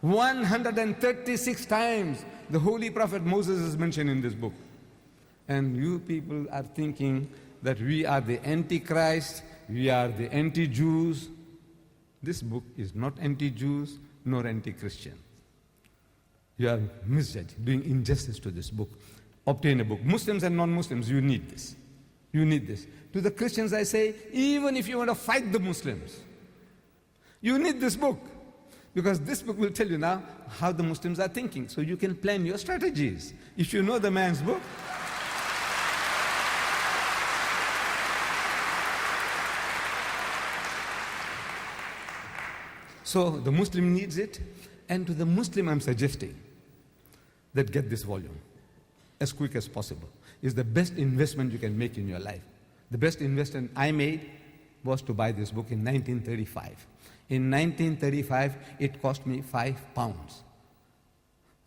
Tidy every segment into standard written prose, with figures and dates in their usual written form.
136 times the Holy Prophet Moses is mentioned in this book. And you people are thinking that we are the Antichrist, we are the anti-Jews. This book is not anti-Jews nor anti-Christian. You are misjudging, doing injustice to this book. Obtain a book. Muslims and non-Muslims, you need this. You need this. To the Christians I say, even if you want to fight the Muslims, you need this book. Because this book will tell you now how the Muslims are thinking. So you can plan your strategies. If you know the man's book. So the Muslim needs it. And to the Muslim I'm suggesting that get this volume as quick as possible. It's the best investment you can make in your life. The best investment I made was to buy this book in 1935. In 1935, it cost me £5.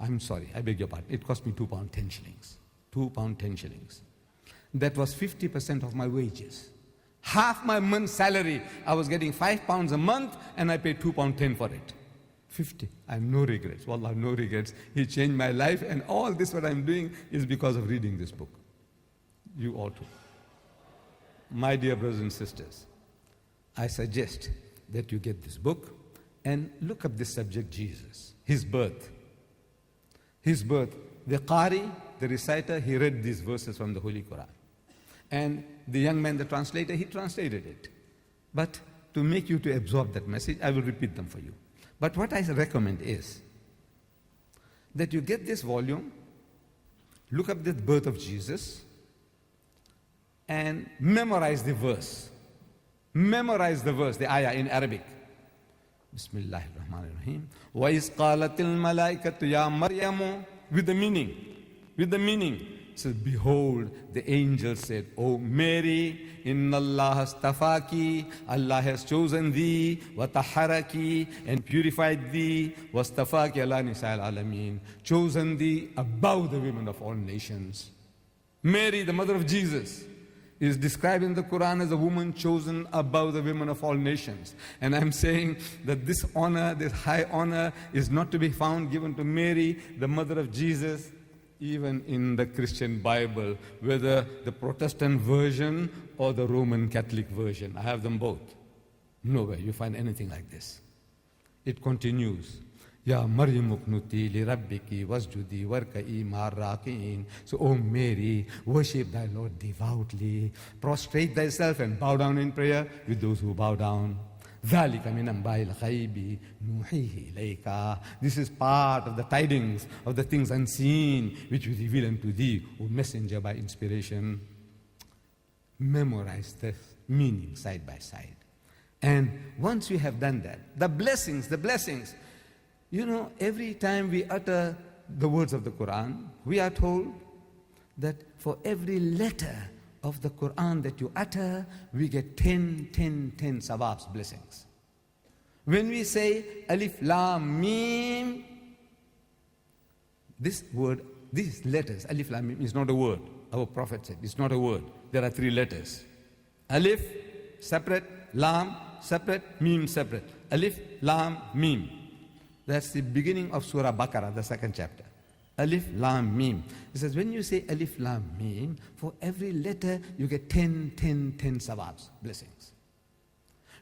I'm sorry, I beg your pardon. It cost me £2 10 shillings. £2 10 shillings. That was 50% of my wages. Half my month's salary, I was getting £5 a month, and I paid £2 10 for it. 50. I have no regrets. Wallah, I have no regrets. He changed my life, and all this what I'm doing is because of reading this book. You ought to. My dear brothers and sisters, I suggest that you get this book and look up this subject, Jesus, his birth. His birth. The Qari, the reciter, he read these verses from the Holy Qur'an. And the young man, the translator, he translated it. But to make you to absorb that message, I will repeat them for you. But what I recommend is that you get this volume, look up the birth of Jesus, and memorize the verse. Memorize the verse, the ayah in Arabic. Bismillahirrahmanirrahim. وَإِذْ قَالَتِ الْمَلَائِكَةُ يَا مَرْيَمُ. With the meaning. With the meaning. It says, behold, the angel said, O Mary, inna Allah astafaki, Allah has chosen thee, wa taharaki, and purified thee, wastafaki ala nisa'il alameen, chosen thee above the women of all nations. Mary, the mother of Jesus, is described in the Qur'an as a woman chosen above the women of all nations. And I'm saying that this honor, this high honor, is not to be found given to Mary, the mother of Jesus, even in the Christian Bible, whether the Protestant version or the Roman Catholic version. I have them both. Nowhere you find anything like this. It continues. Ya Maryam uknuti li rabbiki wasjudi warka'i ma'ar-raki'in. So, O Mary, worship thy Lord devoutly, prostrate thyself and bow down in prayer with those who bow down. ذَلِكَ مِنْ أَنْبَاءِ الْغَيْبِ نُوحِيهِ إِلَيْكَ. This is part of the tidings of the things unseen which we reveal unto thee, O messenger, by inspiration. Memorize the meaning side by side. And once you have done that, the blessings, you know, every time we utter the words of the Qur'an, we are told that for every letter of the Qur'an that you utter, we get 10 sawabs, blessings. When we say Alif Lam Mim, this word, these letters, Alif Lam Mim, is not a word. Our Prophet said it's not a word. There are 3 letters. Alif, separate. Lam, separate. Mim, separate. Alif Lam Mim. That's the beginning of Surah Baqarah, the 2nd chapter. Alif Lam Mim. It says when you say Alif Lam Mim, for every letter you get 10 sawabs, blessings.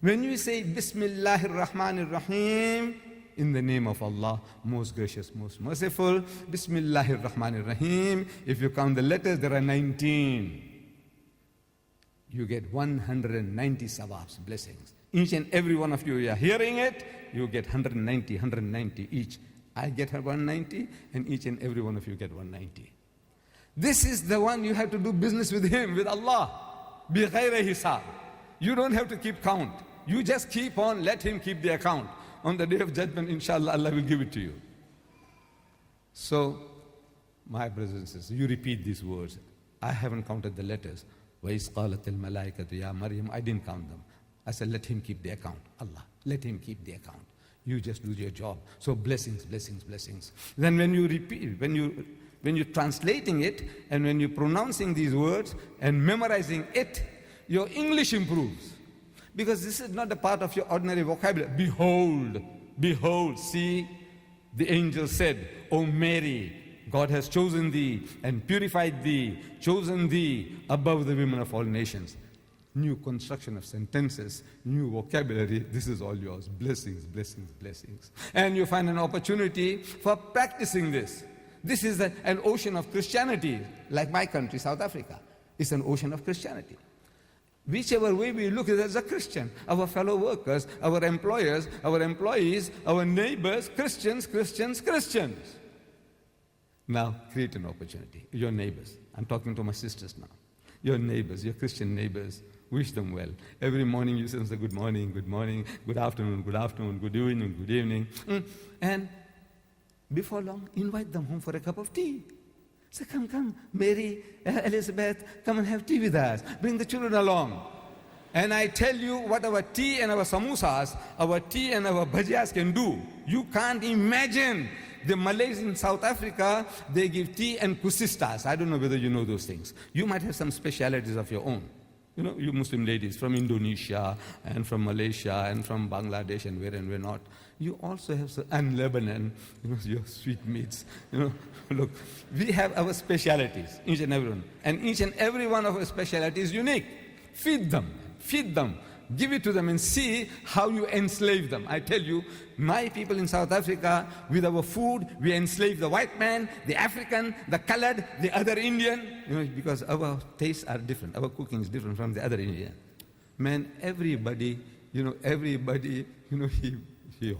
When you say Bismillahir Rahmanir Rahim, in the name of Allah, most gracious, most merciful, Bismillahir Rahmanir Rahim, if you count the letters, there are 19. You get 190 sawabs, blessings. Each and every one of you are hearing it, you get 190 each. I get 190, and each and every one of you get 190. This is the one you have to do business with him, with Allah. بِغَيْرِ hisab. You don't have to keep count. You just keep on, let him keep the account. On the day of judgment, inshallah, Allah will give it to you. So, my brothers and sisters, you repeat these words. I haven't counted the letters. وَإِذْ قَالَتِ الْمَلَائِكَةُ يَا مَرْيَمُ. I didn't count them. I said, let him keep the account. Allah, let him keep the account. You just do your job. So blessings. Then when you repeat, when you're translating it, and when you're pronouncing these words and memorizing it, your English improves. Because this is not a part of your ordinary vocabulary. Behold, see, The angel said, O Mary, God has chosen thee and purified thee, chosen thee above the women of all nations. New construction of sentences, new vocabulary, this is all yours. Blessings, blessings, blessings. And you find an opportunity for practicing this. This is an ocean of Christianity, like my country, South Africa. It's an ocean of Christianity. Whichever way we look at it as a Christian, our fellow workers, our employers, our employees, our neighbors, Christians, Christians, Christians. Now, create an opportunity. Your neighbors. I'm talking to my sisters now. Your neighbors, your Christian neighbors, wish them well. Every morning you say good morning, good afternoon, good evening. And before long, invite them home for a cup of tea. Say, come, Mary, Elizabeth, come and have tea with us. Bring the children along. And I tell you what our tea and our samosas, our tea and our bhajias can do. You can't imagine. The Malays in South Africa, they give tea and kusistas. I don't know whether you know those things. You might have some specialities of your own. You know, you Muslim ladies from Indonesia and from Malaysia and from Bangladesh and where not. You also have, and Lebanon, you know, your sweetmeats. You know, look, we have our specialities, each and every one. And each and every one of our specialities is unique. Feed them. Give it to them and see how you enslave them. I tell you, my people in South Africa, with our food, we enslave the white man, the African, the colored, the other Indian, you know, because our tastes are different. Our cooking is different from the other Indian. Man, everybody, he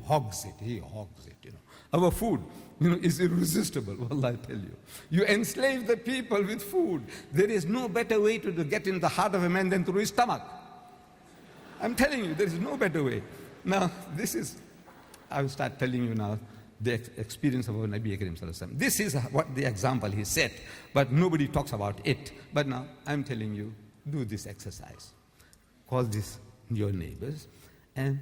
hogs it, you know. Our food, is irresistible, wallah, I tell you. You enslave the people with food. There is no better way to get in the heart of a man than through his stomach. I'm telling you, there is no better way. Now, I will start telling you now the experience of our Nabi Karim Sallallahu Alaihi Wasallam. This is what the example he set, but nobody talks about it. But now, I'm telling you, do this exercise. Call this your neighbors, and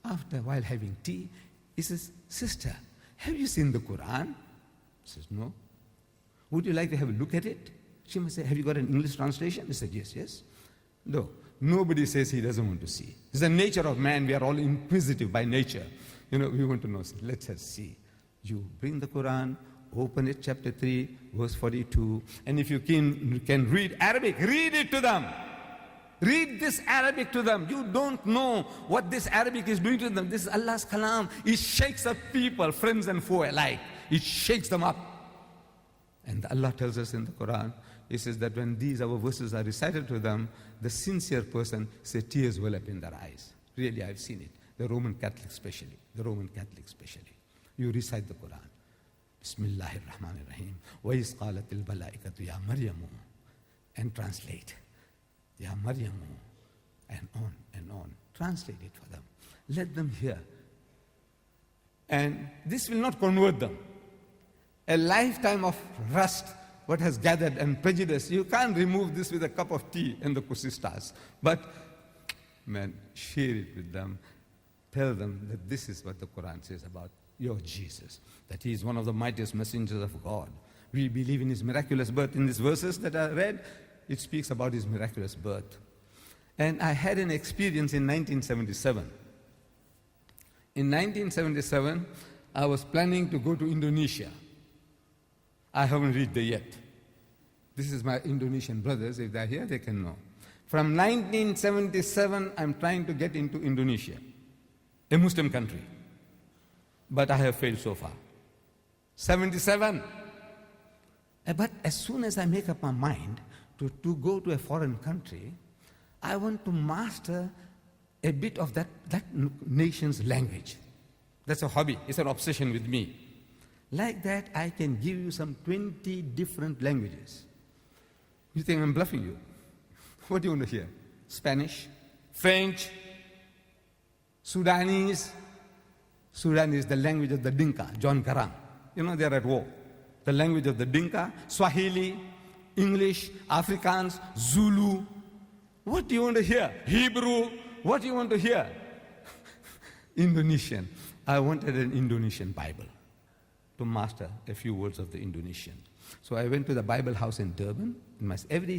after a while having tea, he says, sister, have you seen the Qur'an? She says, no. Would you like to have a look at it? She must say, have you got an English translation? He said, yes. No. Nobody says he doesn't want to see. It's the nature of man. We are all inquisitive by nature. We want to know. Let us see. You bring the Quran, open it, chapter 3, verse 42. And if you can read Arabic, read it to them. Read this Arabic to them. You don't know what this Arabic is doing to them. This is Allah's kalam. It shakes up people, friends and foe alike. It shakes them up. And Allah tells us in the Quran, He says that when these our verses are recited to them, the sincere person says tears well up in their eyes. Really, I've seen it. The Roman Catholics especially. You recite the Quran. Bismillahir Rahmanir Rahim. Wa iz qalatil malaikatu ya Maryamu. And translate. Ya Maryamu. And on. Translate it for them. Let them hear. And this will not convert them. A lifetime of rust, what has gathered, and prejudice, you can't remove this with a cup of tea and the kusistas. But, man, share it with them. Tell them that this is what the Quran says about your Jesus, that he is one of the mightiest messengers of God. We believe in his miraculous birth. In these verses that I read, it speaks about his miraculous birth. And I had an experience in 1977. In 1977, I was planning to go to Indonesia. I haven't reached there yet. This is my Indonesian brothers. If they're here, they can know. From 1977, I'm trying to get into Indonesia, a Muslim country. But I have failed so far. 77. But as soon as I make up my mind to go to a foreign country, I want to master a bit of that nation's language. That's a hobby. It's an obsession with me. Like that, I can give you some 20 different languages. You think I'm bluffing you? What do you want to hear? Spanish, French, Sudanese. Sudanese, the language of the Dinka, John Garang. They're at war. The language of the Dinka, Swahili, English, Afrikaans, Zulu. What do you want to hear? Hebrew. What do you want to hear? Indonesian. I wanted an Indonesian Bible to master a few words of the Indonesian. So I went to the Bible house in Durban. Every